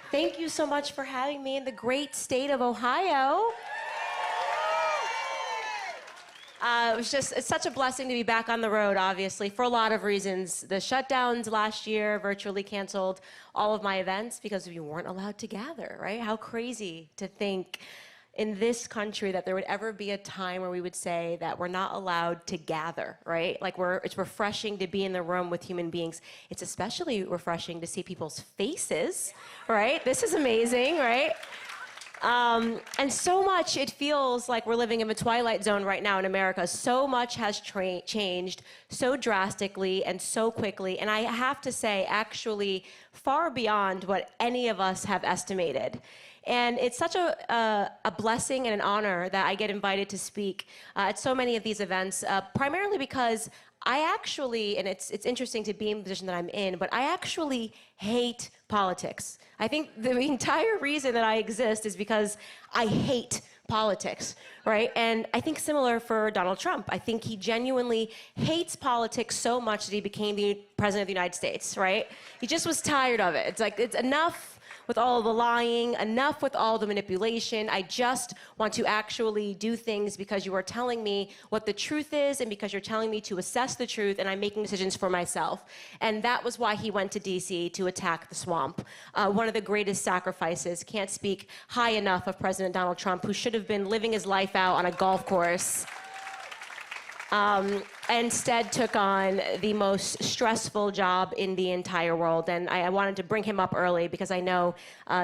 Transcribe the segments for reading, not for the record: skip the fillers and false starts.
Thank you so much for having me in the great state of Ohio. It's such a blessing to be back on the road, obviously, for a lot of reasons. The shutdowns last year virtually canceled all of my events because we weren't allowed to gather, right? How crazy to think in this country that there would ever be a time where we would say that we're not allowed to gather, right? Like it's refreshing to be in the room with human beings. It's especially refreshing to see people's faces, right? This is amazing, right? And so much, it feels like we're living in the twilight zone right now in America. So much has changed so drastically and so quickly. And I have to say, actually, far beyond what any of us have estimated. And it's such a blessing and an honor that I get invited to speak at so many of these events, primarily because I actually, and it's interesting to be in the position that I'm in, but I actually hate politics. I think the entire reason that I exist is because I hate politics, right? And I think similar for Donald Trump. I think he genuinely hates politics so much that he became the president of the United States, right? He just was tired of it. It's like, it's enough with all the lying, enough with all the manipulation. I just want to actually do things because you are telling me what the truth is and because you're telling me to assess the truth, and I'm making decisions for myself. And that was why he went to DC to attack the swamp. One of the greatest sacrifices. Can't speak high enough of President Donald Trump, who should have been living his life out on a golf course. Instead took on the most stressful job in the entire world. And I wanted to bring him up early because I know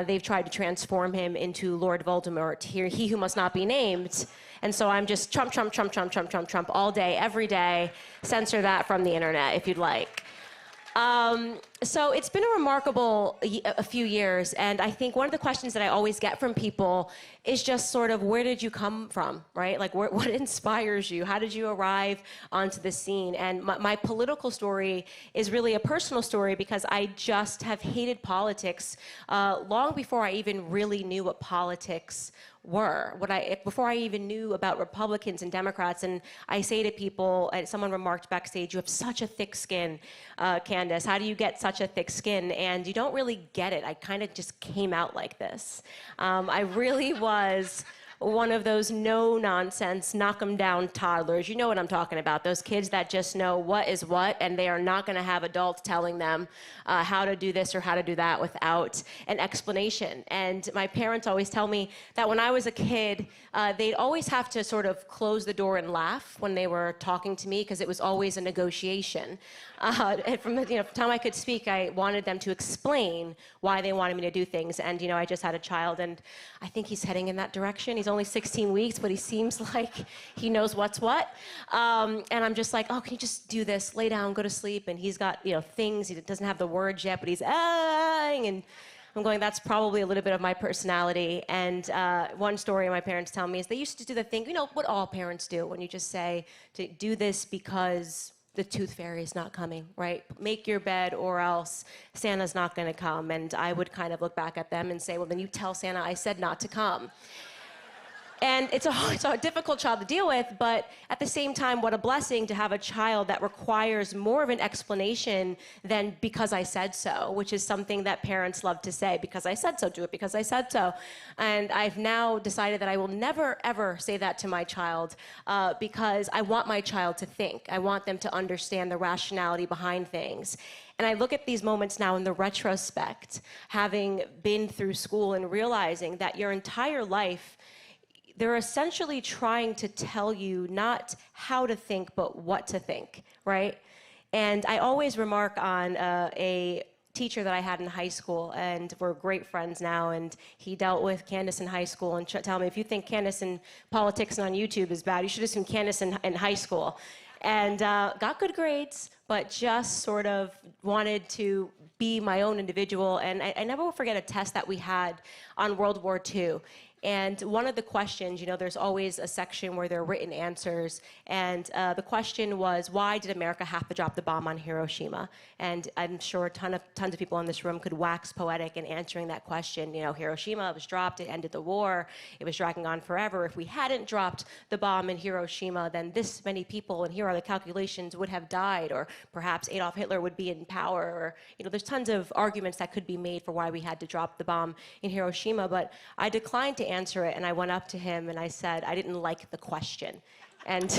they've tried to transform him into Lord Voldemort, he who must not be named. And so I'm just Trump, Trump, Trump, Trump, Trump, Trump, Trump all day, every day. Censor that from the internet if you'd like. So it's been a remarkable a few years, and I think one of the questions that I always get from people is just sort of, where did you come from, right? Like, what inspires you? How did you arrive onto the scene? And my political story is really a personal story because I just have hated politics long before I even really knew what politics were, before I even knew about Republicans and Democrats. And I say to people, and someone remarked backstage, you have such a thick skin, Candace. How do you get such a thick skin? And you don't really get it. I kind of just came out like this. I really was one of those no-nonsense, knock-em-down toddlers. You know what I'm talking about. Those kids that just know what is what, and they are not going to have adults telling them how to do this or how to do that without an explanation. And my parents always tell me that when I was a kid, they'd always have to sort of close the door and laugh when they were talking to me because it was always a negotiation. And from the time I could speak, I wanted them to explain why they wanted me to do things. And I just had a child, and I think he's heading in that direction. He's only 16 weeks, but he seems like he knows what's what. And I'm just like, oh, can you just do this? Lay down, go to sleep. And he's got things. He doesn't have the words yet, but he's and I'm going, that's probably a little bit of my personality. And one story my parents tell me is they used to do the thing, what all parents do when you just say to do this because the tooth fairy is not coming, right? Make your bed or else Santa's not going to come. And I would kind of look back at them and say, well, then you tell Santa I said not to come. And it's a difficult child to deal with, but at the same time, what a blessing to have a child that requires more of an explanation than because I said so, which is something that parents love to say, because I said so, do it because I said so. And I've now decided that I will never, ever say that to my child because I want my child to think. I want them to understand the rationality behind things. And I look at these moments now in the retrospect, having been through school and realizing that your entire life, they're essentially trying to tell you not how to think, but what to think, right? And I always remark on a teacher that I had in high school, and we're great friends now, and he dealt with Candace in high school and tell me, if you think Candace in politics and on YouTube is bad, you should have seen Candace in high school. And got good grades, but just sort of wanted to be my own individual. And I never will forget a test that we had on World War II. And one of the questions, there's always a section where there are written answers. And the question was, why did America have to drop the bomb on Hiroshima? And I'm sure tons of people in this room could wax poetic in answering that question. Hiroshima was dropped, it ended the war, it was dragging on forever. If we hadn't dropped the bomb in Hiroshima, then this many people, and here are the calculations, would have died, or perhaps Adolf Hitler would be in power, or, there's tons of arguments that could be made for why we had to drop the bomb in Hiroshima. But I declined to answer it, and I went up to him and I said, I didn't like the question. And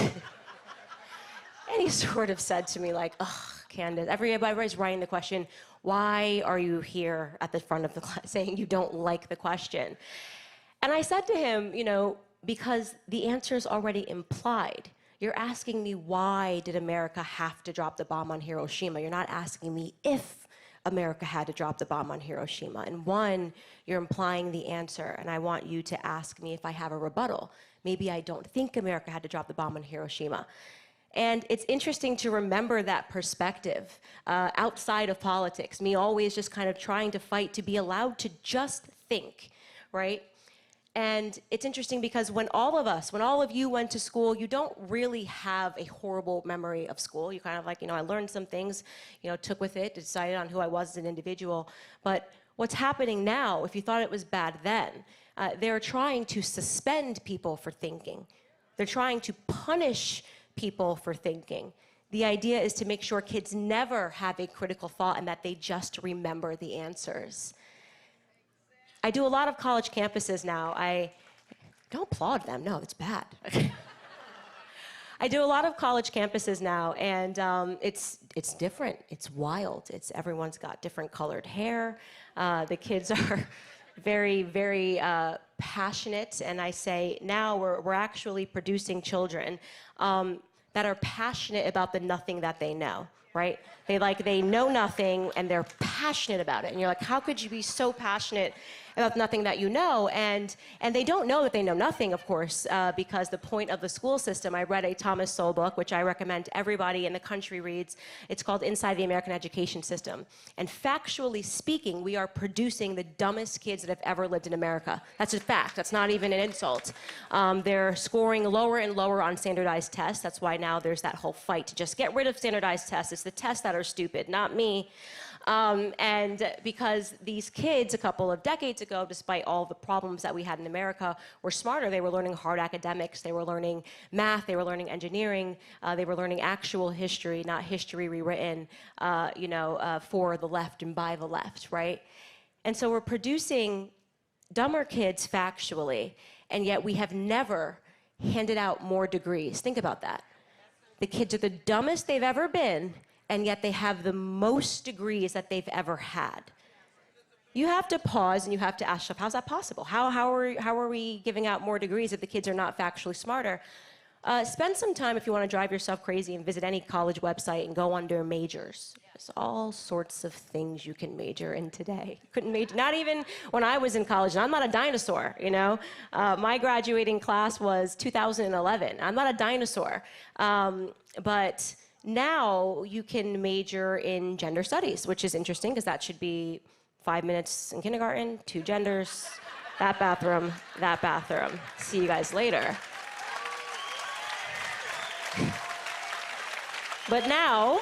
he sort of said to me, like, ugh, Candace, everybody's writing the question, why are you here at the front of the class saying you don't like the question? And I said to him, because the answer is already implied. You're asking me, why did America have to drop the bomb on Hiroshima? You're not asking me if America had to drop the bomb on Hiroshima. And one, you're implying the answer, and I want you to ask me if I have a rebuttal. Maybe I don't think America had to drop the bomb on Hiroshima. And it's interesting to remember that perspective outside of politics, me always just kind of trying to fight to be allowed to just think, right? And it's interesting because when all of you went to school, you don't really have a horrible memory of school. You kind of like, I learned some things, took with it, decided on who I was as an individual. But what's happening now, if you thought it was bad then, they're trying to suspend people for thinking. They're trying to punish people for thinking. The idea is to make sure kids never have a critical thought and that they just remember the answers. I do a lot of college campuses now. Don't applaud them, no, it's bad. I do a lot of college campuses now, and it's different, it's wild. Everyone's got different colored hair. The kids are very, very passionate, and I say now we're actually producing children that are passionate about the nothing that they know, right? They know nothing and they're passionate about it. And you're like, how could you be so passionate about nothing that you know? And they don't know that they know nothing, of course, because the point of the school system, I read a Thomas Sowell book, which I recommend everybody in the country reads. It's called Inside the American Education System. And factually speaking, we are producing the dumbest kids that have ever lived in America. That's a fact. That's not even an insult. They're scoring lower and lower on standardized tests. That's why now there's that whole fight to just get rid of standardized tests. It's the tests that are stupid, not me. And because these kids a couple of decades ago, despite all the problems that we had in America, were smarter. They were learning hard academics. They were learning math. They were learning engineering. They were learning actual history, not history rewritten, for the left and by the left, right? And so we're producing dumber kids factually, and yet we have never handed out more degrees. Think about that. The kids are the dumbest they've ever been, and yet they have the most degrees that they've ever had. You have to pause and you have to ask yourself, how's that possible? How are we giving out more degrees if the kids are not factually smarter? Spend some time, if you want to drive yourself crazy, and visit any college website and go under majors. There's all sorts of things you can major in today. You couldn't major, not even when I was in college, and I'm not a dinosaur, My graduating class was 2011. I'm not a dinosaur. But now you can major in gender studies, which is interesting because that should be 5 minutes in kindergarten, 2 genders, that bathroom, that bathroom. See you guys later. But now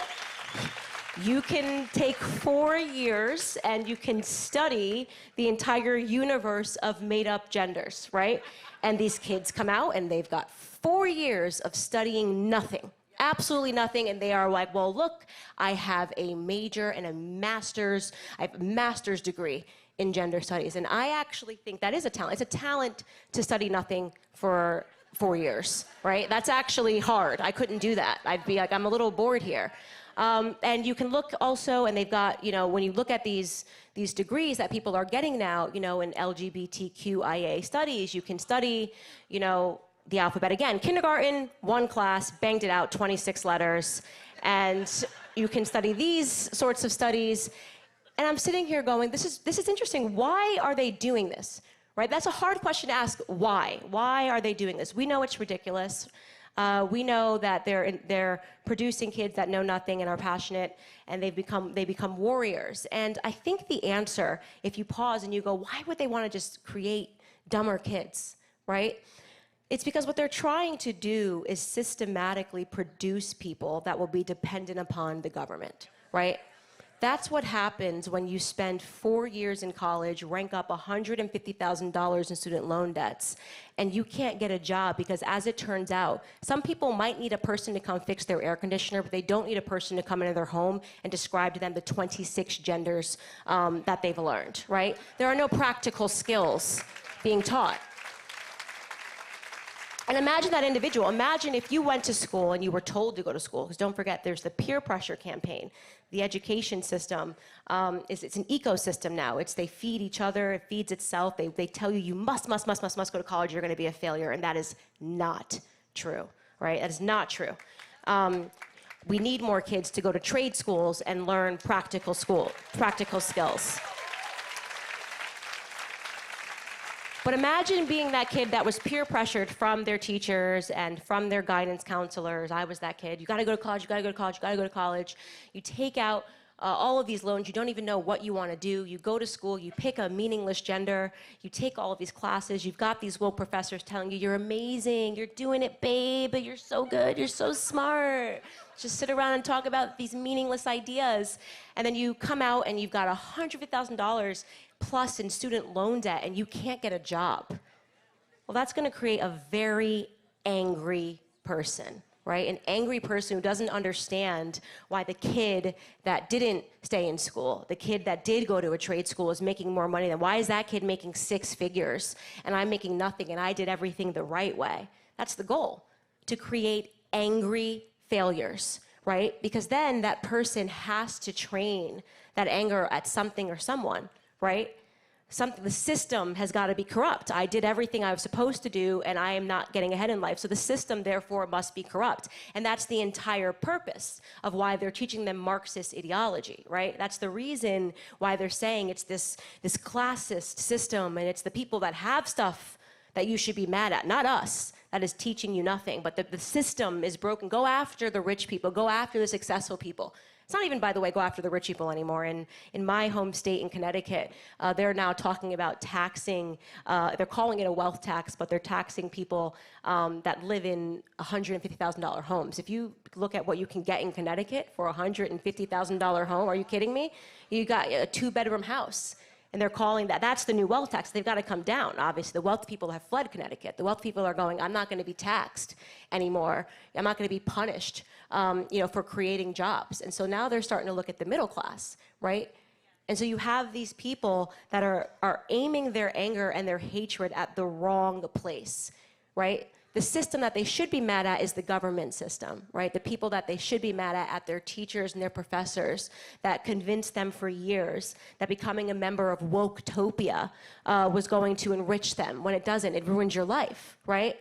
you can take 4 years and you can study the entire universe of made-up genders, right? And these kids come out and they've got 4 years of studying nothing. Absolutely nothing, and they are like, well, look, I have a major and a master's, I have a master's degree in gender studies, and I actually think that is a talent. It's a talent to study nothing for 4 years, right? That's actually hard. I couldn't do that. I'd be like, I'm a little bored here. And you can look also, and they've got, when you look at these degrees that people are getting now, in LGBTQIA studies, you can study, the alphabet again. Kindergarten, 1 class, banged it out, 26 letters. And you can study these sorts of studies. And I'm sitting here going, this is interesting. Why are they doing this? Right? That's a hard question to ask. Why? Why are they doing this? We know it's ridiculous. We know that they're producing kids that know nothing and are passionate, and they become warriors. And I think the answer, if you pause and you go, why would they want to just create dumber kids, right? It's because what they're trying to do is systematically produce people that will be dependent upon the government, right? That's what happens when you spend 4 years in college, rank up $150,000 in student loan debts, and you can't get a job because, as it turns out, some people might need a person to come fix their air conditioner, but they don't need a person to come into their home and describe to them the 26 genders that they've learned, right? There are no practical skills being taught. And imagine that individual. Imagine if you went to school and you were told to go to school, because don't forget, there's the peer pressure campaign. The education system, it's an ecosystem now. They feed each other, it feeds itself. They tell you, you must go to college, you're gonna be a failure, and that is not true, right? That is not true. We need more kids to go to trade schools and learn practical skills. But imagine being that kid that was peer pressured from their teachers and from their guidance counselors. I was that kid. You gotta go to college, you gotta go to college, you gotta go to college. You take out all of these loans, you don't even know what you wanna do. You go to school, you pick a meaningless gender, you take all of these classes, you've got these woke professors telling you, you're amazing, you're doing it, babe, you're so good, you're so smart. Just sit around and talk about these meaningless ideas. And then you come out and you've got $150,000 plus in student loan debt and you can't get a job. Well, that's gonna create a very angry person, right? An angry person who doesn't understand why the kid that didn't stay in school, the kid that did go to a trade school is making more money than, why is that kid making 6 figures and I'm making nothing and I did everything the right way? That's the goal, to create angry failures, right? Because then that person has to train that anger at something or someone, right? The system has got to be corrupt. I did everything I was supposed to do, and I am not getting ahead in life. So the system, therefore, must be corrupt. And that's the entire purpose of why they're teaching them Marxist ideology, right? That's the reason why they're saying it's this classist system, and it's the people that have stuff that you should be mad at, not us, that is teaching you nothing. But the system is broken. Go after the rich people. Go after the successful people. It's not even, by the way, go after the rich people anymore. In my home state in Connecticut, they're now talking about taxing, they're calling it a wealth tax, but they're taxing people that live in $150,000 homes. If you look at what you can get in Connecticut for a $150,000 home, are you kidding me? You got a 2-bedroom house. And they're calling that's the new wealth tax. They've got to come down. Obviously, the wealthy people have fled Connecticut. The wealthy people are going, I'm not going to be taxed anymore. I'm not going to be punished, for creating jobs. And so now they're starting to look at the middle class, right? And so you have these people that are aiming their anger and their hatred at the wrong place, right? The system that they should be mad at is the government system, right? The people that they should be mad at their teachers and their professors that convinced them for years that becoming a member of Woketopia was going to enrich them, when it doesn't. It ruins your life, right?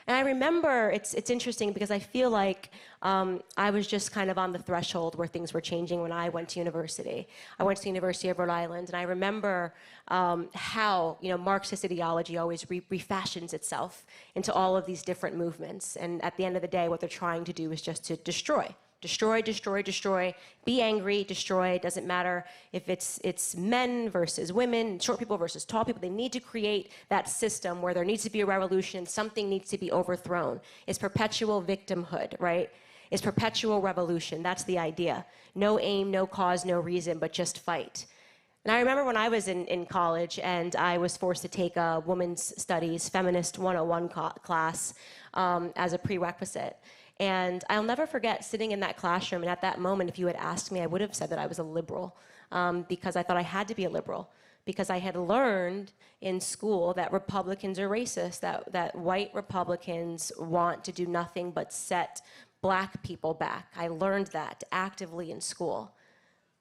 And I remember, it's interesting because I feel like I was just kind of on the threshold where things were changing when I went to university. I went to the University of Rhode Island, and I remember how Marxist ideology always refashions itself into all of these different movements. And at the end of the day, what they're trying to do is just to destroy. Destroy, destroy, destroy. Be angry, destroy. It doesn't matter if it's men versus women, short people versus tall people. They need to create that system where there needs to be a revolution. Something needs to be overthrown. It's perpetual victimhood, right? It's perpetual revolution. That's the idea. No aim, no cause, no reason, but just fight. And I remember when I was in college and I was forced to take a women's studies, feminist 101 class as a prerequisite. And I'll never forget sitting in that classroom, and at that moment, if you had asked me, I would have said that I was a liberal, because I thought I had to be a liberal, because I had learned in school that Republicans are racist, that white Republicans want to do nothing but set black people back. I learned that actively in school.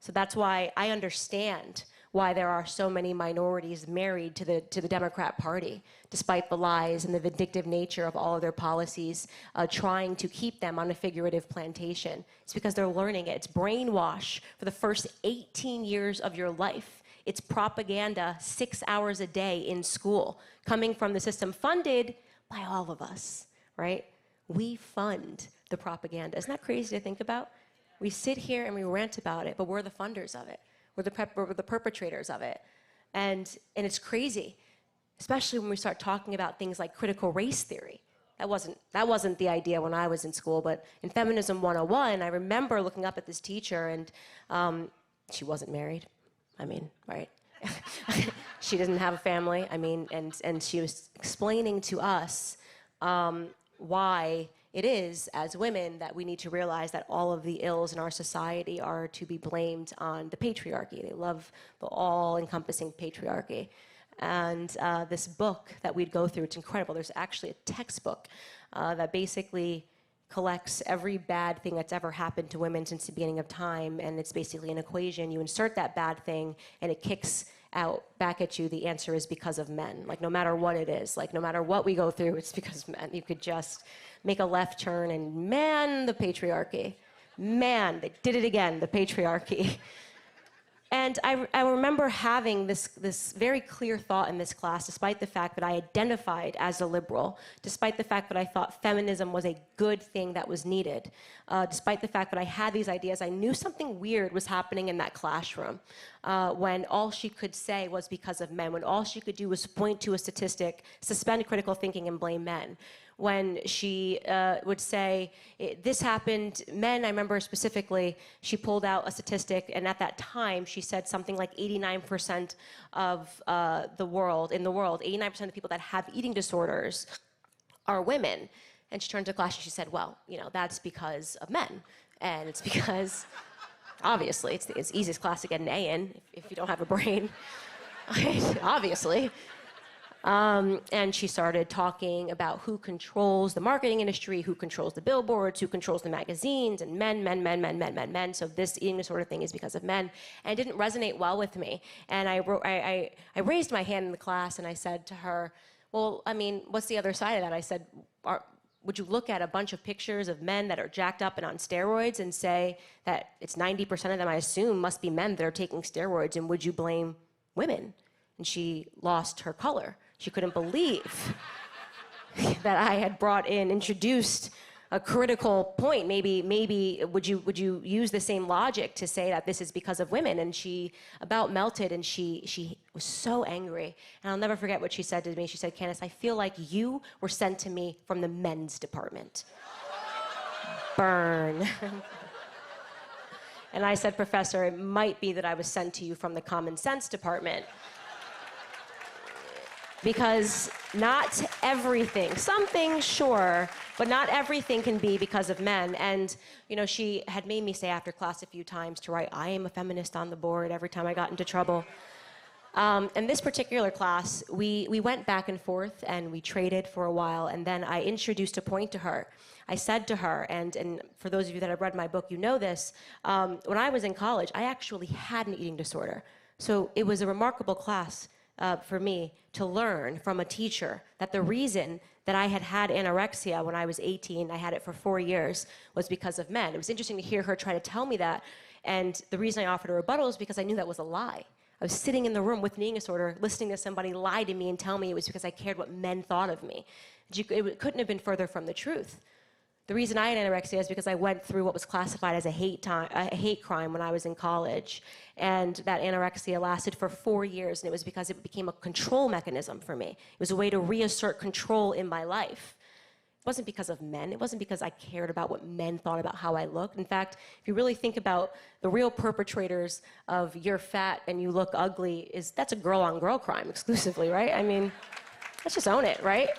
So that's why I understand why there are so many minorities married to the Democrat Party, despite the lies and the vindictive nature of all of their policies, trying to keep them on a figurative plantation. It's because they're learning it. It's brainwash for the first 18 years of your life. It's propaganda 6 hours a day in school, coming from the system funded by all of us, right? We fund the propaganda. Isn't that crazy to think about? We sit here and we rant about it, but we're the funders of it. We're the perpetrators of it. And it's crazy. especially when we start talking about things like critical race theory. That wasn't the idea when I was in school, but in Feminism 101, I remember looking up at this teacher, and she wasn't married. I mean, right? She didn't have a family. I mean, and she was explaining to us why it is, as women, that we need to realize that all of the ills in our society are to be blamed on the patriarchy. They love the all-encompassing patriarchy. And this book that we'd go through, it's incredible. There's actually a textbook that basically collects every bad thing that's ever happened to women since the beginning of time, and it's basically an equation. You insert that bad thing, and it kicks out back at you. The answer is because of men. Like, no matter what it is, like, no matter what we go through, it's because of men. You could just make a left turn, and man, the patriarchy. Man, they did it again, the patriarchy. And I remember having this very clear thought in this class, despite the fact that I identified as a liberal, despite the fact that I thought feminism was a good thing that was needed, despite the fact that I had these ideas. I knew something weird was happening in that classroom when all she could say was because of men, when all she could do was point to a statistic, suspend critical thinking, and blame men. When she would say, this happened, men, I remember specifically, she pulled out a statistic, and at that time, she said something like 89% of the world, 89% of the people that have eating disorders are women. And she turned to class and she said, well, you know, that's because of men. And it's because, obviously, it's the easiest class to get an A in if you don't have a brain, obviously. And she started talking about who controls the marketing industry, who controls the billboards, who controls the magazines, and men. So this eating disorder thing is because of men. And it didn't resonate well with me. And I raised my hand in the class and I said to her, well, I mean, what's the other side of that? I said, would you look at a bunch of pictures of men that are jacked up and on steroids and say that it's 90% of them, I assume, must be men that are taking steroids, and would you blame women? And she lost her color. She couldn't believe that I had introduced a critical point. Maybe would you use the same logic to say that this is because of women? And she about melted, and she was so angry. And I'll never forget what she said to me. She said, Candace, I feel like you were sent to me from the men's department. Burn. And I said, Professor, it might be that I was sent to you from the common sense department. Because not everything, some things, sure, but not everything can be because of men. And, you know, she had made me say after class a few times to write, I am a feminist on the board every time I got into trouble. In this particular class, we went back and forth and we traded for a while, and then I introduced a point to her. I said to her, and for those of you that have read my book, you know this, when I was in college, I actually had an eating disorder. So it was a remarkable class for me to learn from a teacher that the reason that I had anorexia when I was 18, I had it for 4 years, was because of men. It was interesting to hear her try to tell me that, and the reason I offered a rebuttal is because I knew that was a lie. I was sitting in the room with an eating disorder, listening to somebody lie to me and tell me it was because I cared what men thought of me. It couldn't have been further from the truth. The reason I had anorexia is because I went through what was classified as a hate crime when I was in college. And that anorexia lasted for 4 years, and it was because it became a control mechanism for me. It was a way to reassert control in my life. It wasn't because of men. It wasn't because I cared about what men thought about how I looked. In fact, if you really think about the real perpetrators of you're fat and you look ugly, that's a girl-on-girl crime exclusively, right? I mean, let's just own it, right?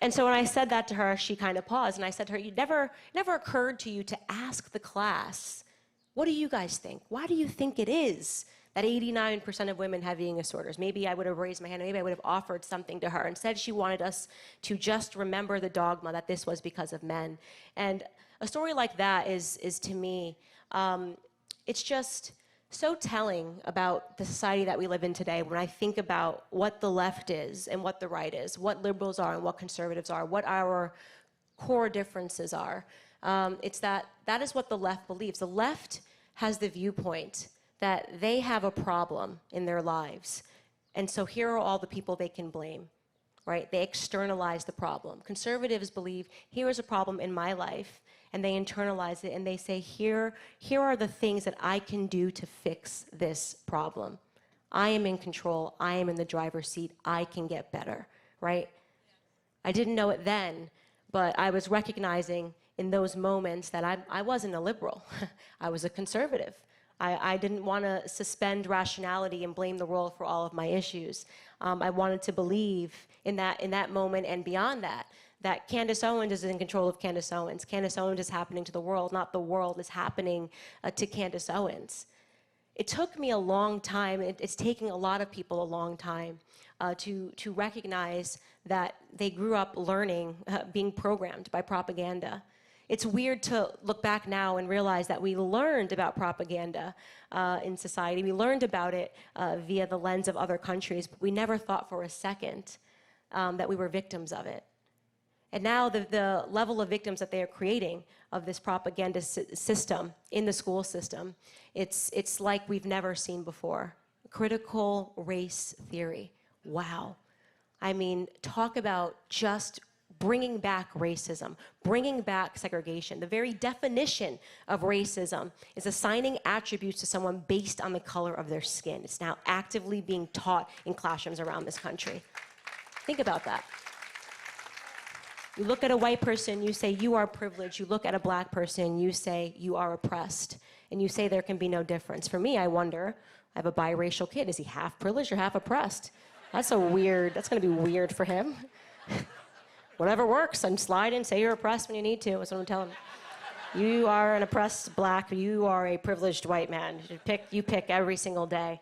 And so when I said that to her, she kind of paused, and I said to her, it never occurred to you to ask the class, what do you guys think? Why do you think it is that 89% of women have eating disorders? Maybe I would have raised my hand, maybe I would have offered something to her. Instead, she wanted us to just remember the dogma that this was because of men. And a story like that is to me, it's just so telling about the society that we live in today when I think about what the left is and what the right is, what liberals are and what conservatives are, what our core differences are. It's that is what the left believes. The left has the viewpoint that they have a problem in their lives, and so here are all the people they can blame, right? They externalize the problem. Conservatives believe, here is a problem in my life, and they internalize it, and they say, here are the things that I can do to fix this problem. I am in control. I am in the driver's seat. I can get better, right? I didn't know it then, but I was recognizing in those moments that I wasn't a liberal. I was a conservative. I didn't want to suspend rationality and blame the world for all of my issues. I wanted to believe in that moment and beyond that Candace Owens is in control of Candace Owens. Candace Owens is happening to the world, not the world is happening to Candace Owens. It took me a long time, it's taking a lot of people a long time to recognize that they grew up learning, being programmed by propaganda. It's weird to look back now and realize that we learned about propaganda in society. We learned about it via the lens of other countries, but we never thought for a second that we were victims of it. And now the level of victims that they are creating of this propaganda system in the school system, it's like we've never seen before. Critical race theory. Wow. I mean, talk about just bringing back racism, bringing back segregation. The very definition of racism is assigning attributes to someone based on the color of their skin. It's now actively being taught in classrooms around this country. Think about that. You look at a white person, you say, you are privileged. You look at a black person, you say, you are oppressed. And you say there can be no difference. For me, I wonder, I have a biracial kid. Is he half privileged or half oppressed? That's gonna be weird for him. Whatever works, and slide in, say you're oppressed when you need to. That's what I'm telling him. You are an oppressed black, you are a privileged white man. You pick every single day.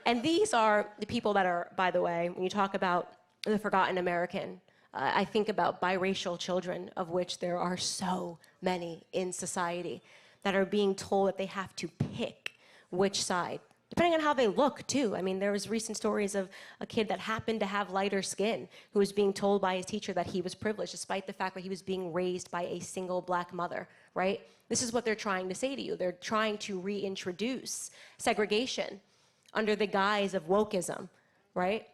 And these are the people that are, by the way, when you talk about the forgotten American, I think about biracial children, of which there are so many in society, that are being told that they have to pick which side, depending on how they look, too. I mean, there was recent stories of a kid that happened to have lighter skin who was being told by his teacher that he was privileged, despite the fact that he was being raised by a single black mother, right? This is what they're trying to say to you. They're trying to reintroduce segregation under the guise of wokeism, right?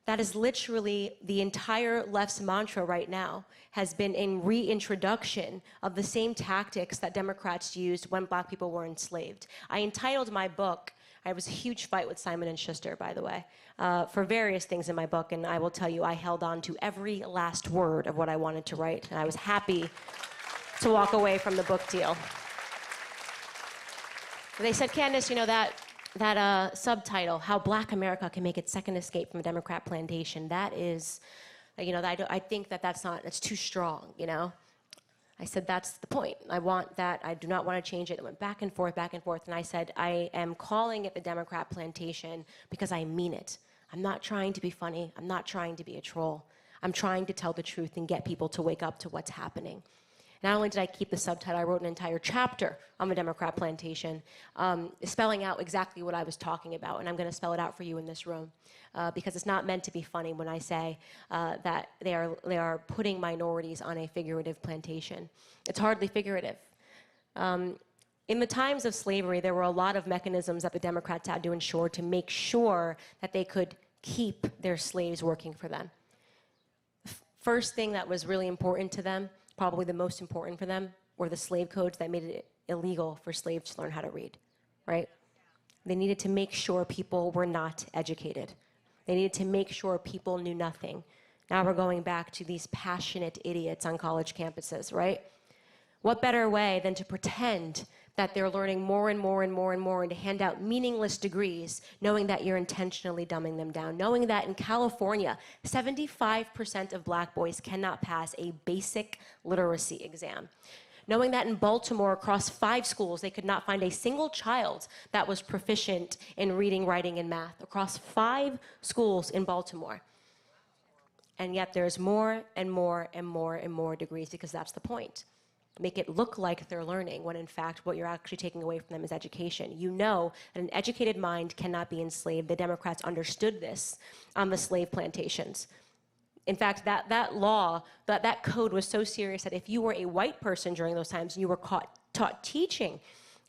That is literally the entire left's mantra right now, has been in reintroduction of the same tactics that Democrats used when black people were enslaved. I entitled my book, I was a huge fight with Simon & Schuster, by the way, for various things in my book, and I will tell you, I held on to every last word of what I wanted to write, and I was happy to walk away from the book deal. They said, Candace, you know, that subtitle, How Black America Can Make Its Second Escape from a Democrat Plantation, that is, you know, I think that's too strong, you know? I said, that's the point. I want that. I do not want to change it. It went back and forth, and I said, I am calling it the Democrat Plantation because I mean it. I'm not trying to be funny. I'm not trying to be a troll. I'm trying to tell the truth and get people to wake up to what's happening. Not only did I keep the subtitle, I wrote an entire chapter on the Democrat Plantation, spelling out exactly what I was talking about, and I'm going to spell it out for you in this room, because it's not meant to be funny when I say that they are putting minorities on a figurative plantation. It's hardly figurative. In the times of slavery, there were a lot of mechanisms that the Democrats had to ensure to make sure that they could keep their slaves working for them. First thing that was really important to them, probably the most important for them, were the slave codes that made it illegal for slaves to learn how to read, right? They needed to make sure people were not educated. They needed to make sure people knew nothing. Now we're going back to these passionate idiots on college campuses, right? What better way than to pretend that they're learning more and more and more and more and to hand out meaningless degrees, knowing that you're intentionally dumbing them down, knowing that in California, 75% of black boys cannot pass a basic literacy exam, knowing that in Baltimore, across 5 schools, they could not find a single child that was proficient in reading, writing, and math, across 5 schools in Baltimore. And yet there's more and more and more and more degrees, because that's the point. Make it look like they're learning, when in fact what you're actually taking away from them is education. You know that an educated mind cannot be enslaved. The Democrats understood this on the slave plantations. In fact, that law, that code was so serious that if you were a white person during those times and you were taught teaching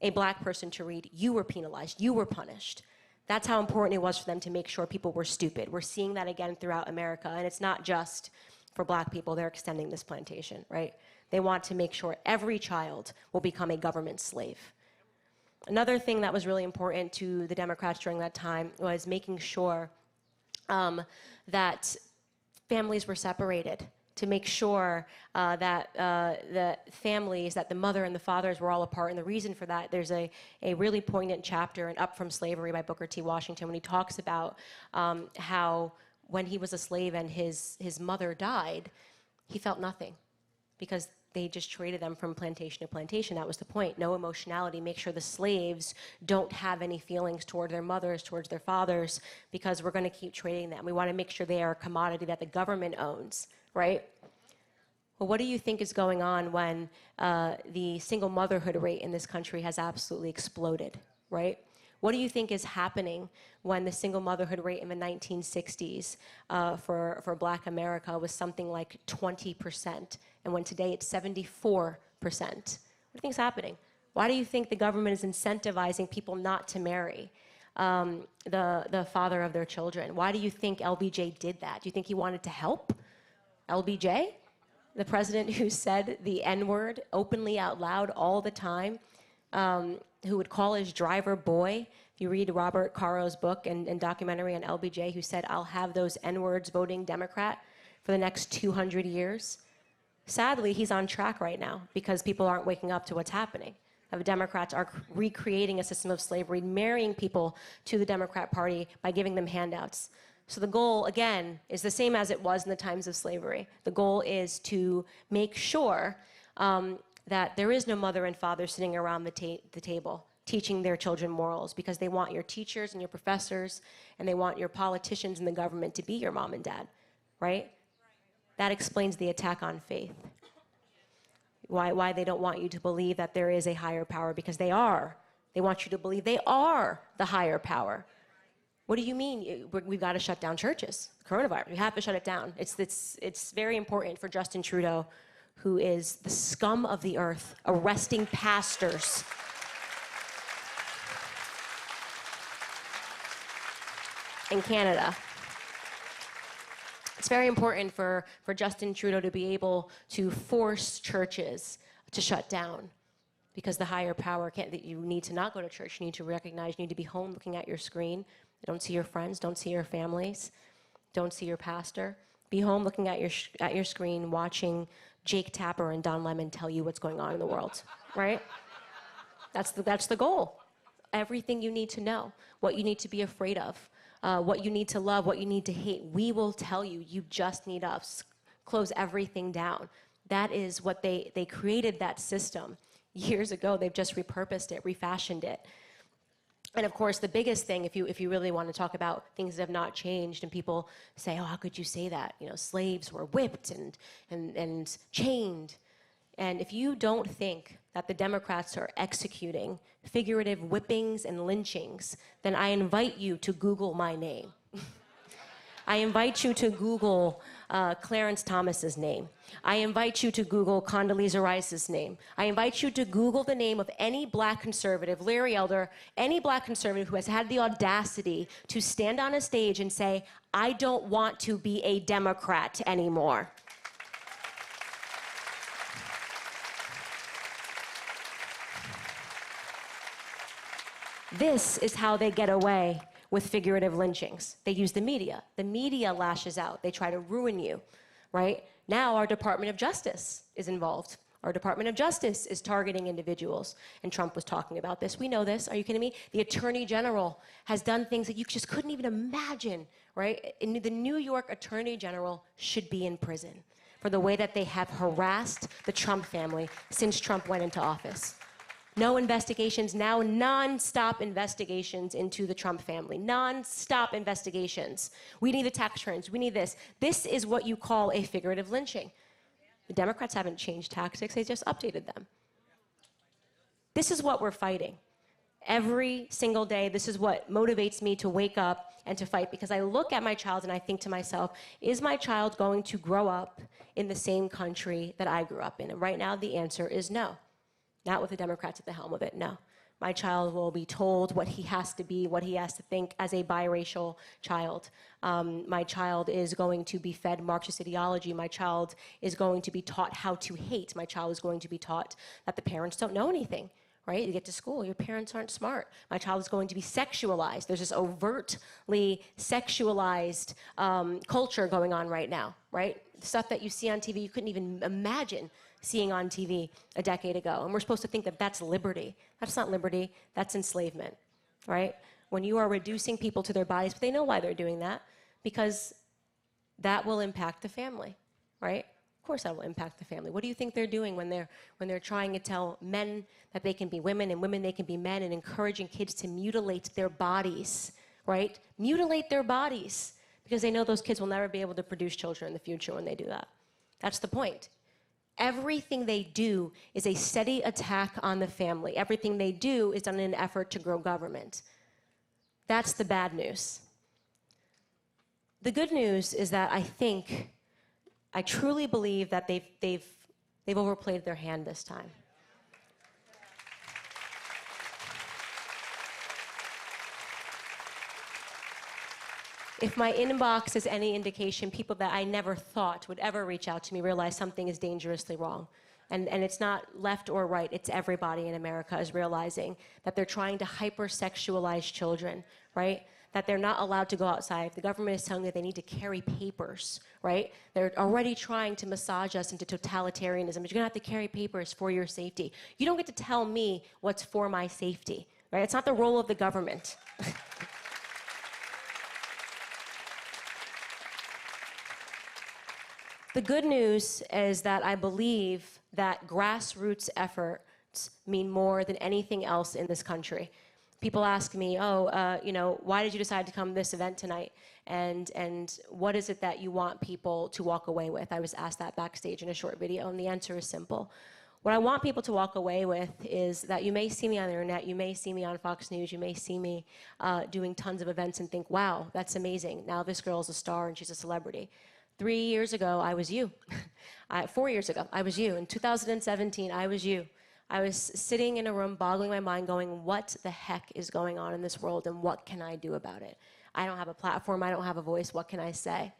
a black person to read, you were penalized, you were punished. That's how important it was for them to make sure people were stupid. We're seeing that again throughout America, and it's not just for black people. They're extending this plantation, right? They want to make sure every child will become a government slave. Another thing that was really important to the Democrats during that time was making sure that families were separated, to make sure that the families, that the mother and the fathers were all apart. And the reason for that, there's a really poignant chapter in Up From Slavery by Booker T. Washington when he talks about how when he was a slave and his mother died, he felt nothing because they just traded them from plantation to plantation. That was the point. No emotionality. Make sure the slaves don't have any feelings toward their mothers, towards their fathers, because we're going to keep trading them. We want to make sure they are a commodity that the government owns, right? Well, what do you think is going on when the single motherhood rate in this country has absolutely exploded, right? What do you think is happening when the single motherhood rate in the 1960s for Black America was something like 20%, and when today it's 74%? What do you think is happening? Why do you think the government is incentivizing people not to marry the father of their children? Why do you think LBJ did that? Do you think he wanted to help? LBJ? The president who said the N-word openly out loud all the time, who would call his driver boy. If you read Robert Caro's book and documentary on LBJ, who said, I'll have those N-words voting Democrat for the next 200 years. Sadly, he's on track right now because people aren't waking up to what's happening. The Democrats are recreating a system of slavery, marrying people to the Democrat Party by giving them handouts. So the goal, again, is the same as it was in the times of slavery. The goal is to make sure that there is no mother and father sitting around the table teaching their children morals, because they want your teachers and your professors, and they want your politicians and the government to be your mom and dad, right? That explains the attack on faith. Why they don't want you to believe that there is a higher power, because they are. They want you to believe they are the higher power. What do you mean? We've got to shut down churches. Coronavirus, we have to shut it down. It's very important for Justin Trudeau, who is the scum of the earth, arresting pastors. In Canada. It's very important for Justin Trudeau to be able to force churches to shut down, because the higher power can't. You need to not go to church. You need to recognize. You need to be home looking at your screen. Don't see your friends. Don't see your families. Don't see your pastor. Be home looking at your screen, watching Jake Tapper and Don Lemon tell you what's going on in the world, right? That's the goal. Everything you need to know, what you need to be afraid of, what you need to love, what you need to hate, we will tell you. You just need us. Close everything down. That is what they created that system years ago. They've just repurposed it, refashioned it. And of course, the biggest thing, if you really want to talk about things that have not changed, and people say, oh, how could you say that? You know, slaves were whipped and chained. And if you don't think that the Democrats are executing figurative whippings and lynchings, then I invite you to Google my name. I invite you to Google Clarence Thomas's name. I invite you to Google Condoleezza Rice's name. I invite you to Google the name of any Black conservative, Larry Elder, any Black conservative who has had the audacity to stand on a stage and say, I don't want to be a Democrat anymore. This is how they get away with figurative lynchings. They use the media. The media lashes out. They try to ruin you, right? Now our Department of Justice is involved. Our Department of Justice is targeting individuals. And Trump was talking about this. We know this. Are you kidding me? The Attorney General has done things that you just couldn't even imagine, right? The New York Attorney General should be in prison for the way that they have harassed the Trump family since Trump went into office. No investigations, now non-stop investigations into the Trump family. Non-stop investigations. We need the tax returns, we need this. This is what you call a figurative lynching. The Democrats haven't changed tactics, they just updated them. This is what we're fighting. Every single day, this is what motivates me to wake up and to fight, because I look at my child and I think to myself, is my child going to grow up in the same country that I grew up in? And right now, the answer is no. Not with the Democrats at the helm of it, no. My child will be told what he has to be, what he has to think as a biracial child. My child is going to be fed Marxist ideology. My child is going to be taught how to hate. My child is going to be taught that the parents don't know anything, right? You get to school, your parents aren't smart. My child is going to be sexualized. There's this overtly sexualized culture going on right now, right? Stuff that you see on TV, you couldn't even imagine seeing on TV a decade ago. And we're supposed to think that that's liberty. That's not liberty, that's enslavement, right? When you are reducing people to their bodies, but they know why they're doing that, because that will impact the family, right? Of course that will impact the family. What do you think they're doing when they're trying to tell men that they can be women and women they can be men, and encouraging kids to mutilate their bodies, right? Mutilate their bodies, because they know those kids will never be able to produce children in the future when they do that. That's the point. Everything they do is a steady attack on the family. Everything they do is done in an effort to grow government. That's the bad news. The good news is that I truly believe that they've overplayed their hand this time. If my inbox is any indication, people that I never thought would ever reach out to me realize something is dangerously wrong. And it's not left or right, it's everybody in America is realizing that they're trying to hypersexualize children, right? That they're not allowed to go outside. The government is telling them that they need to carry papers, right? They're already trying to massage us into totalitarianism. But you're gonna have to carry papers for your safety. You don't get to tell me what's for my safety, right? It's not the role of the government. The good news is that I believe that grassroots efforts mean more than anything else in this country. People ask me, why did you decide to come to this event tonight? And what is it that you want people to walk away with? I was asked that backstage in a short video, and the answer is simple. What I want people to walk away with is that you may see me on the internet, you may see me on Fox News, you may see me doing tons of events and think, wow, that's amazing. Now this girl's a star and she's a celebrity. 3 years ago, I was you. 4 years ago, I was you. In 2017, I was you. I was sitting in a room, boggling my mind, going, what the heck is going on in this world, and what can I do about it? I don't have a platform, I don't have a voice, what can I say?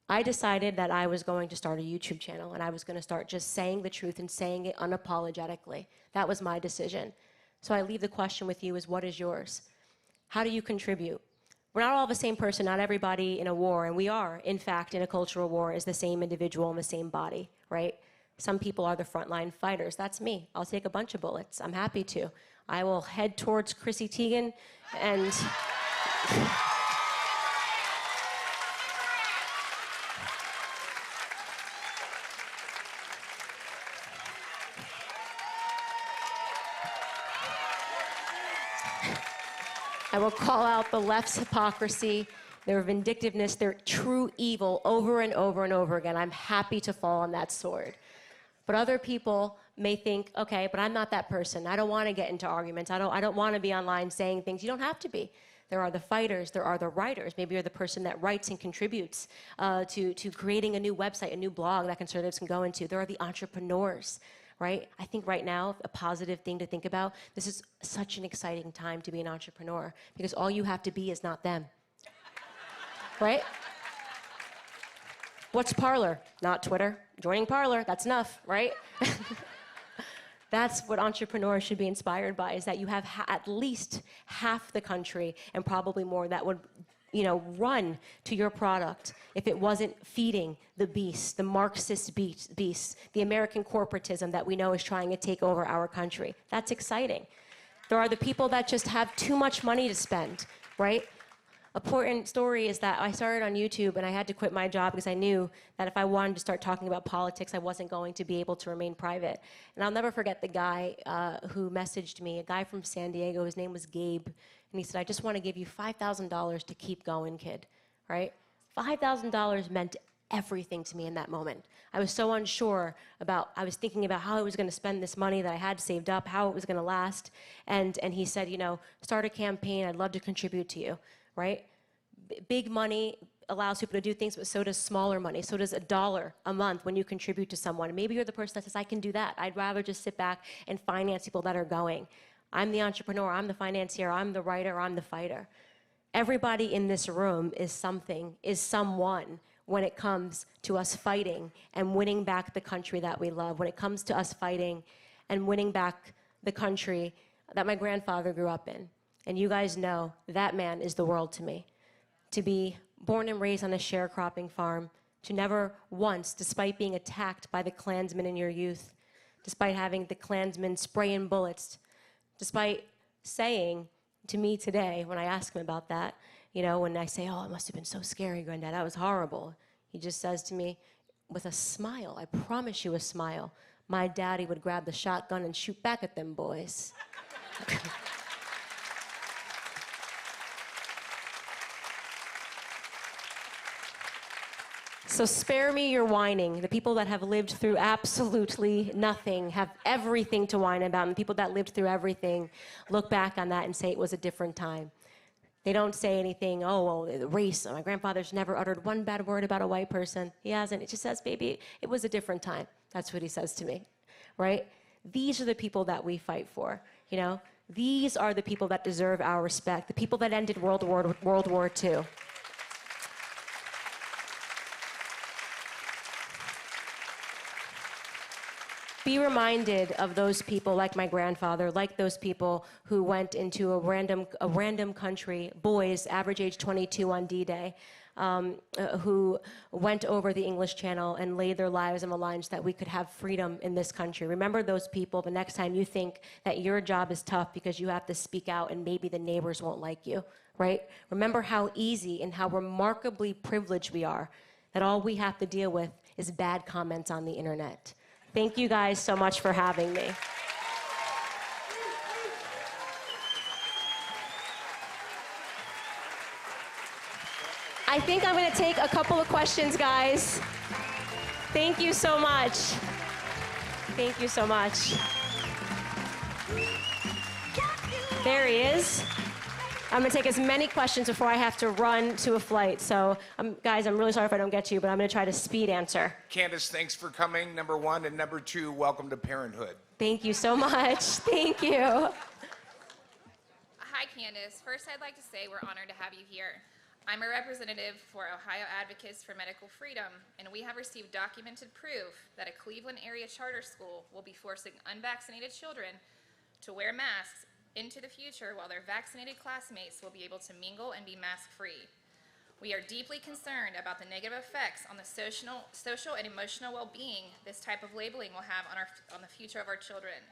I decided that I was going to start a YouTube channel, and I was going to start just saying the truth and saying it unapologetically. That was my decision. So I leave the question with you is, what is yours? How do you contribute? We're not all the same person, not everybody in a war, and we are, in fact, in a cultural war, is the same individual in the same body, right? Some people are the frontline fighters. That's me. I'll take a bunch of bullets. I'm happy to. I will head towards Chrissy Teigen and... I will call out the left's hypocrisy, their vindictiveness, their true evil over and over and over again. I'm happy to fall on that sword. But other people may think, okay, but I'm not that person. I don't want to get into arguments. I don't want to be online saying things. You don't have to be. There are the fighters, there are the writers. Maybe you're the person that writes and contributes to creating a new website, a new blog that conservatives can go into. There are the entrepreneurs, right? I think right now, a positive thing to think about, this is such an exciting time to be an entrepreneur, because all you have to be is not them, right? What's Parler? Not Twitter. Joining Parler, that's enough, right? That's what entrepreneurs should be inspired by, is that you have at least half the country, and probably more, that would run to your product if it wasn't feeding the beast, the Marxist beast, the American corporatism that we know is trying to take over our country. That's exciting. There are the people that just have too much money to spend, right? Important story is that I started on YouTube and I had to quit my job because I knew that if I wanted to start talking about politics, I wasn't going to be able to remain private. And I'll never forget the guy who messaged me, a guy from San Diego. His name was Gabe. And he said, I just want to give you $5,000 to keep going, kid, right? $5,000 meant everything to me in that moment. I was so unsure I was thinking about how I was going to spend this money that I had saved up, how it was going to last. And he said, start a campaign. I'd love to contribute to you, right? Big money allows people to do things, but so does smaller money. So does $1 a month when you contribute to someone. Maybe you're the person that says, I can do that. I'd rather just sit back and finance people that are going. I'm the entrepreneur, I'm the financier, I'm the writer, I'm the fighter. Everybody in this room is someone when it comes to us fighting and winning back the country that we love, when it comes to us fighting and winning back the country that my grandfather grew up in. And you guys know that man is the world to me. To be born and raised on a sharecropping farm, to never once, despite being attacked by the Klansmen in your youth, despite having the Klansmen spraying bullets, despite saying to me today, when I ask him about that, you know, when I say, oh, it must have been so scary, Granddad, that was horrible. He just says to me with a smile, I promise you a smile, my daddy would grab the shotgun and shoot back at them boys. So spare me your whining. The people that have lived through absolutely nothing have everything to whine about. And the people that lived through everything look back on that and say it was a different time. They don't say anything, oh, well, race. My grandfather's never uttered one bad word about a white person. He hasn't. It just says, baby, it was a different time. That's what he says to me, right? These are the people that we fight for, you know? These are the people that deserve our respect, the people that ended World War II. Be reminded of those people like my grandfather, like those people who went into a random country, boys, average age 22 on D-Day, who went over the English Channel and laid their lives on the line so that we could have freedom in this country. Remember those people the next time you think that your job is tough because you have to speak out and maybe the neighbors won't like you, right? Remember how easy and how remarkably privileged we are, that all we have to deal with is bad comments on the internet. Thank you guys so much for having me. I think I'm going to take a couple of questions, guys. Thank you so much. Thank you so much. There he is. I'm going to take as many questions before I have to run to a flight. So, guys, I'm really sorry if I don't get to you, but I'm going to try to speed answer. Candace, thanks for coming, number one. And number two, welcome to parenthood. Thank you so much. Thank you. Hi, Candace. First, I'd like to say we're honored to have you here. I'm a representative for Ohio Advocates for Medical Freedom, and we have received documented proof that a Cleveland area charter school will be forcing unvaccinated children to wear masks into the future, while their vaccinated classmates will be able to mingle and be mask-free. We are deeply concerned about the negative effects on the social and emotional well-being this type of labeling will have on the future of our children.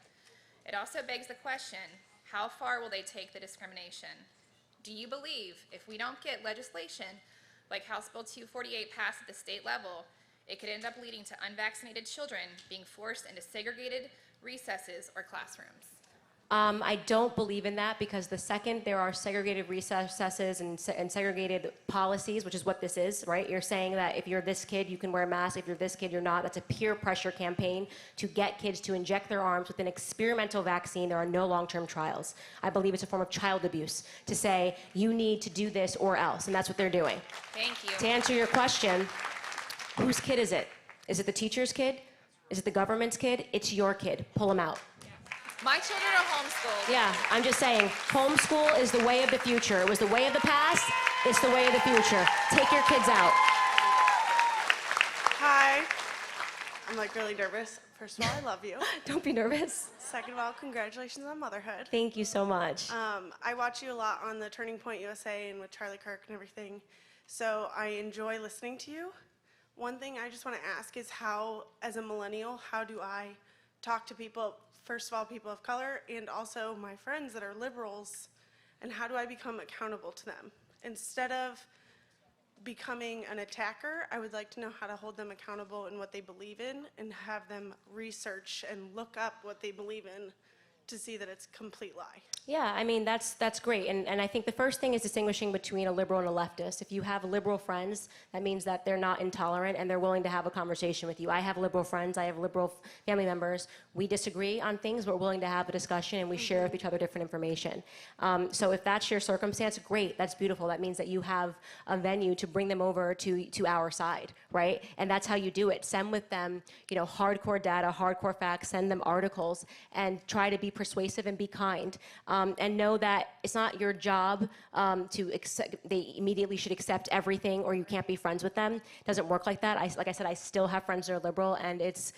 It also begs the question, how far will they take the discrimination? Do you believe if we don't get legislation like House Bill 248 passed at the state level, it could end up leading to unvaccinated children being forced into segregated recesses or classrooms? I don't believe in that, because the second there are segregated recesses and segregated policies, which is what this is, right? You're saying that if you're this kid, you can wear a mask. If you're this kid, you're not. That's a peer pressure campaign to get kids to inject their arms with an experimental vaccine. There are no long-term trials. I believe it's a form of child abuse to say you need to do this or else, and that's what they're doing. Thank you. To answer your question, whose kid is it? Is it the teacher's kid? Is it the government's kid? It's your kid. Pull them out. My children are homeschooled. Yeah, I'm just saying, homeschool is the way of the future. It was the way of the past, it's the way of the future. Take your kids out. Hi. I'm like really nervous. First of all, I love you. Don't be nervous. Second of all, congratulations on motherhood. Thank you so much. I watch you a lot on the Turning Point USA and with Charlie Kirk and everything, so I enjoy listening to you. One thing I just want to ask is how, as a millennial, how do I talk to people, first of all, people of color, and also my friends that are liberals, and how do I become accountable to them? Instead of becoming an attacker, I would like to know how to hold them accountable in what they believe in and have them research and look up what they believe in to see that it's a complete lie. Yeah, I mean, that's great. And I think the first thing is distinguishing between a liberal and a leftist. If you have liberal friends, that means that they're not intolerant and they're willing to have a conversation with you. I have liberal friends, I have liberal family members. We disagree on things, we're willing to have a discussion, and we share with each other different information. So if that's your circumstance, great, that's beautiful. That means that you have a venue to bring them over to our side, right? And that's how you do it. Send with them, you know, hardcore data, hardcore facts, send them articles, and try to be persuasive and be kind. and know that it's not your job to accept, they immediately should accept everything or you can't be friends with them. It doesn't work like that. Like I said, I still have friends that are liberal, and it's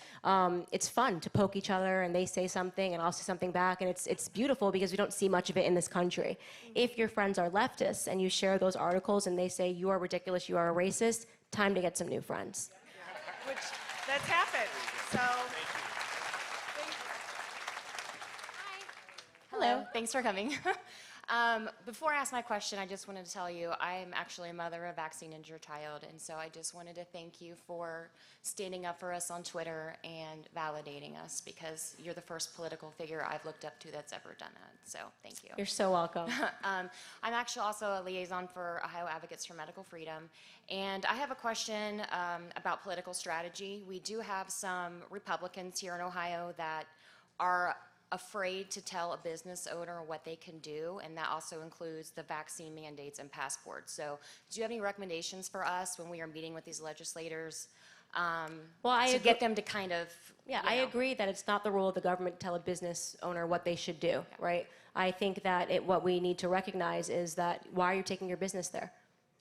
fun to poke each other, and they say something and I'll say something back, and it's beautiful because we don't see much of it in this country. If your friends are leftists and you share those articles and they say you are ridiculous, you are a racist, time to get some new friends. Which, that's happened. So, Hello, thanks for coming. Before I ask my question, I just wanted to tell you I'm actually a mother of a vaccine-injured child, and so I just wanted to thank you for standing up for us on Twitter and validating us, because you're the first political figure I've looked up to that's ever done that, so thank you. You're so welcome. I'm actually also a liaison for Ohio Advocates for Medical Freedom, and I have a question about political strategy. We do have some Republicans here in Ohio that are afraid to tell a business owner what they can do, and that also includes the vaccine mandates and passports. So do you have any recommendations for us when we are meeting with these legislators to get them to kind of, Yeah, I agree that it's not the role of the government to tell a business owner what they should do, right? I think that what we need to recognize is that why are you taking your business there,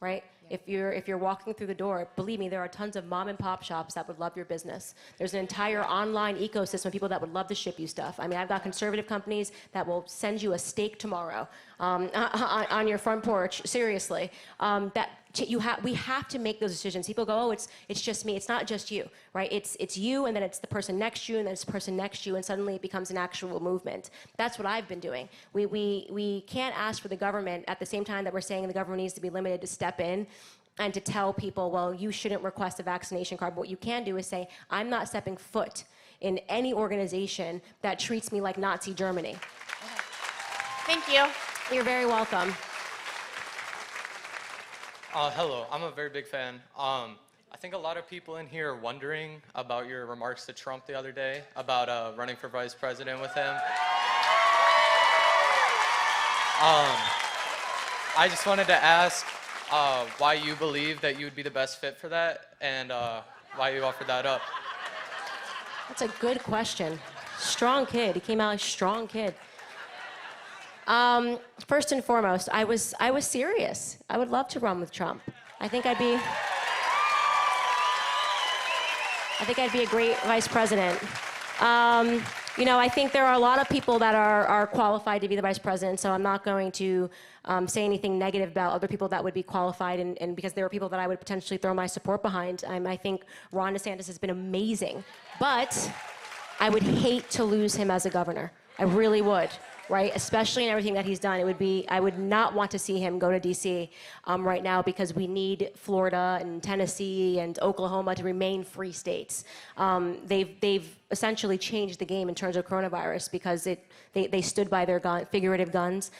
right? Yeah. If you're walking through the door, believe me, there are tons of mom and pop shops that would love your business. There's an entire online ecosystem of people that would love to ship you stuff. I mean, I've got conservative companies that will send you a steak tomorrow on your front porch. Seriously, we have to make those decisions. People go, oh, it's just me. It's not just you, right? It's you, and then it's the person next to you, and then it's the person next to you, and suddenly it becomes an actual movement. That's what I've been doing. We can't ask for the government at the same time that we're saying the government needs to be limited to step in and to tell people, well, you shouldn't request a vaccination card. But what you can do is say, I'm not stepping foot in any organization that treats me like Nazi Germany. Thank you. You're very welcome. Hello, I'm a very big fan. I think a lot of people in here are wondering about your remarks to Trump the other day about running for vice president with him. I just wanted to ask why you believe that you would be the best fit for that, and why you offered that up. That's a good question. Strong kid. He came out like a strong kid. First and foremost, I was serious. I would love to run with Trump. I think I'd be a great vice president. You know, I think there are a lot of people that are qualified to be the vice president, so I'm not going to say anything negative about other people that would be qualified, and because there are people that I would potentially throw my support behind. I think Ron DeSantis has been amazing, but I would hate to lose him as a governor. I really would. Right, especially in everything that he's done. I would not want to see him go to D.C. Right now, because we need Florida and Tennessee and Oklahoma to remain free states. They've essentially changed the game in terms of coronavirus because they stood by their figurative guns.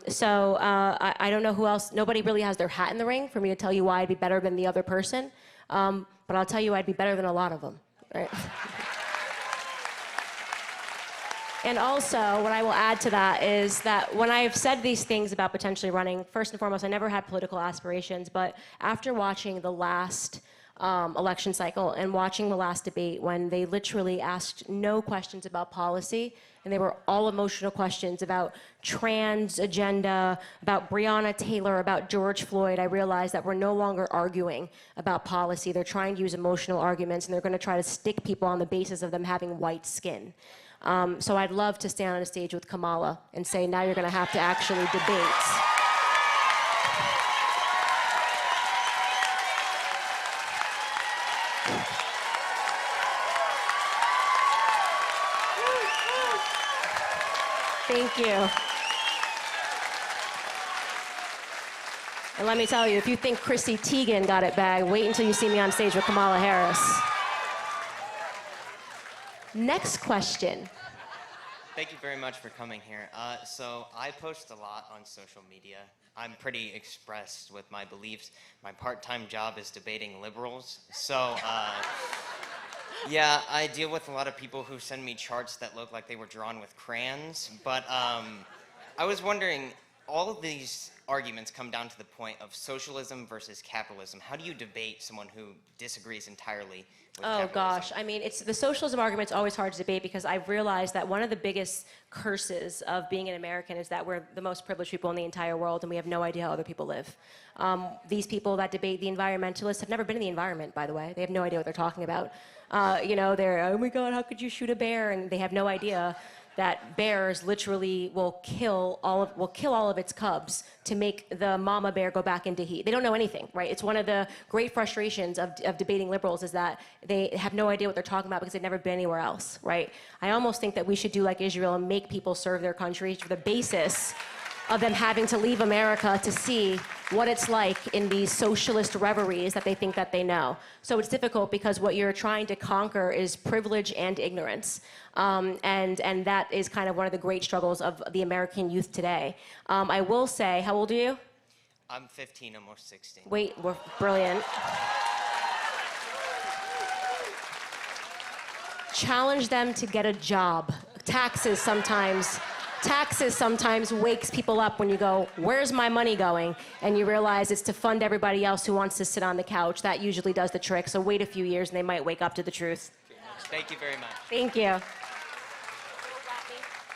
So I don't know who else. Nobody really has their hat in the ring for me to tell you why I'd be better than the other person. But I'll tell you I'd be better than a lot of them. Right. And also, what I will add to that is that when I've said these things about potentially running, first and foremost, I never had political aspirations, but after watching the last election cycle and watching the last debate, when they literally asked no questions about policy, and they were all emotional questions about trans agenda, about Breonna Taylor, about George Floyd, I realized that we're no longer arguing about policy. They're trying to use emotional arguments, and they're going to try to stick people on the basis of them having white skin. So I'd love to stand on a stage with Kamala and say, now you're going to have to actually debate. Thank you. And let me tell you, if you think Chrissy Teigen got it bagged, wait until you see me on stage with Kamala Harris. Next question. Thank you very much for coming here. So I post a lot on social media. I'm pretty expressed with my beliefs. My part-time job is debating liberals. So yeah, I deal with a lot of people who send me charts that look like they were drawn with crayons. But I was wondering, all of these arguments come down to the point of socialism versus capitalism. How do you debate someone who disagrees entirely with capitalism? Gosh, I mean, it's the socialism argument's always hard to debate because I've realized that one of the biggest curses of being an American is that we're the most privileged people in the entire world and we have no idea how other people live. These people that debate the environmentalists have never been in the environment, by the way. They have no idea what they're talking about. They're, oh my God, how could you shoot a bear? And they have no idea that bears literally will kill all of its cubs to make the mama bear go back into heat. They don't know anything, right? It's one of the great frustrations of debating liberals is that they have no idea what they're talking about because they've never been anywhere else, right? I almost think that we should do like Israel and make people serve their country for the basis of them having to leave America to see what it's like in these socialist reveries that they think that they know. So it's difficult because what you're trying to conquer is privilege and ignorance. And that is kind of one of the great struggles of the American youth today. I will say, how old are you? I'm 15, almost 16. Wait, we're brilliant. Challenge them to get a job. Taxes sometimes wakes people up when you go, where's my money going? And you realize it's to fund everybody else who wants to sit on the couch. That usually does the trick. So wait a few years and they might wake up to the truth. Thank you very much. Thank you.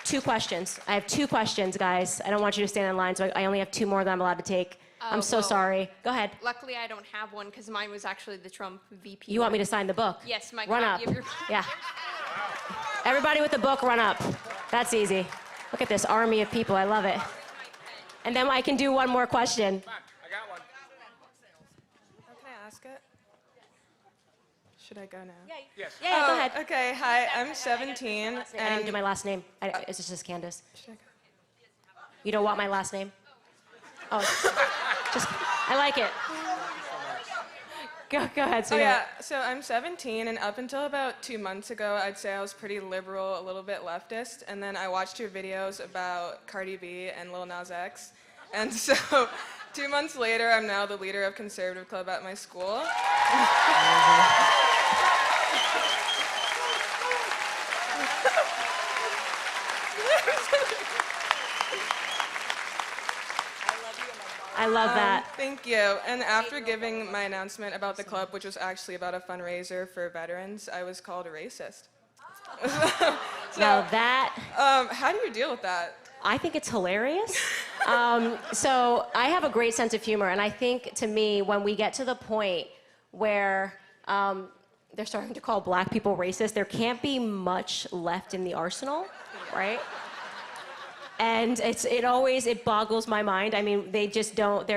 2 questions. I have 2 questions, guys. I don't want you to stand in line, so I only have 2 more that I'm allowed to take. I'm so sorry. Go ahead. Luckily, I don't have one because mine was actually the Trump VP. You want me to sign the book? Yes, my Run up. copy of your. Yeah. Everybody with the book, run up. That's easy. Look at this army of people. I love it. And then I can do one more question. Come on, I got one. Can I ask it? Should I go now? Yes. Yeah, go ahead. Okay, hi, I'm 17. I didn't do my last name. Is this just Candace? Should I go? You don't want my last name? Oh, just, I like it. Go ahead, Oh yeah, so I'm 17, and up until about 2 months ago, I'd say I was pretty liberal, a little bit leftist, and then I watched your videos about Cardi B and Lil Nas X, and so 2 months later, I'm now the leader of Conservative Club at my school. I love that. Thank you. And after giving my announcement about the club, which was actually about a fundraiser for veterans, I was called a racist. Now that, How do you deal with that? I think it's hilarious. So I have a great sense of humor, and I think to me, when we get to the point where they're starting to call black people racist, there can't be much left in the arsenal, right? And it boggles my mind. I mean, they're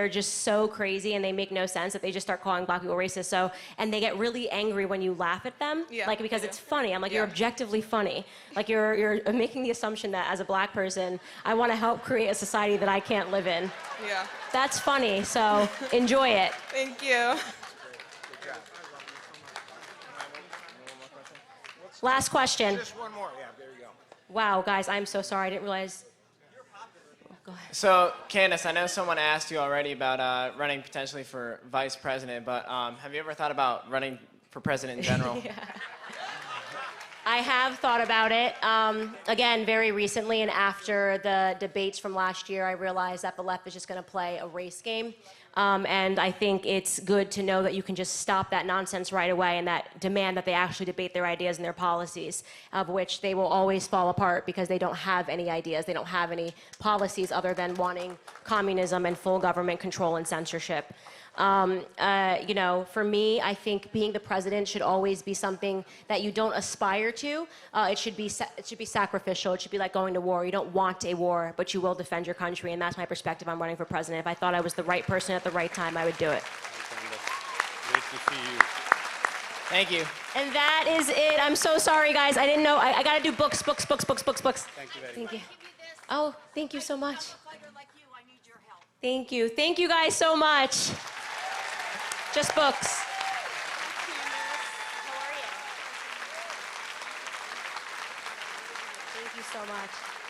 just so crazy and they make no sense that they just start calling black people racist. So, and they get really angry when you laugh at them, because it's funny. I'm like, you're objectively funny. Like you're making the assumption that as a black person, I want to help create a society that I can't live in. Yeah. That's funny, so enjoy it. Thank you. Last question. Just one more. Yeah, there you go. Wow, guys, I'm so sorry. I didn't realize. Go ahead. So, Candace, I know someone asked you already about running potentially for vice president, but have you ever thought about running for president in general? Yeah. I have thought about it. Again, very recently, and after the debates from last year, I realized that the left is just going to play a race game. And I think it's good to know that you can just stop that nonsense right away and that demand that they actually debate their ideas and their policies, of which they will always fall apart because they don't have any ideas. They don't have any policies other than wanting communism and full government control and censorship. For me, I think being the president should always be something that you don't aspire to. It should be sacrificial. It should be like going to war. You don't want a war, but you will defend your country, and that's my perspective on running for president. If I thought I was the right person at the right time, I would do it. Great to see you. Thank you. And that is it. I'm so sorry, guys. I didn't know. I got to do books. Thank you very much. Thank you. Oh, thank you so much. Thank you. Thank you guys so much. Just books. How are you? Thank you so much.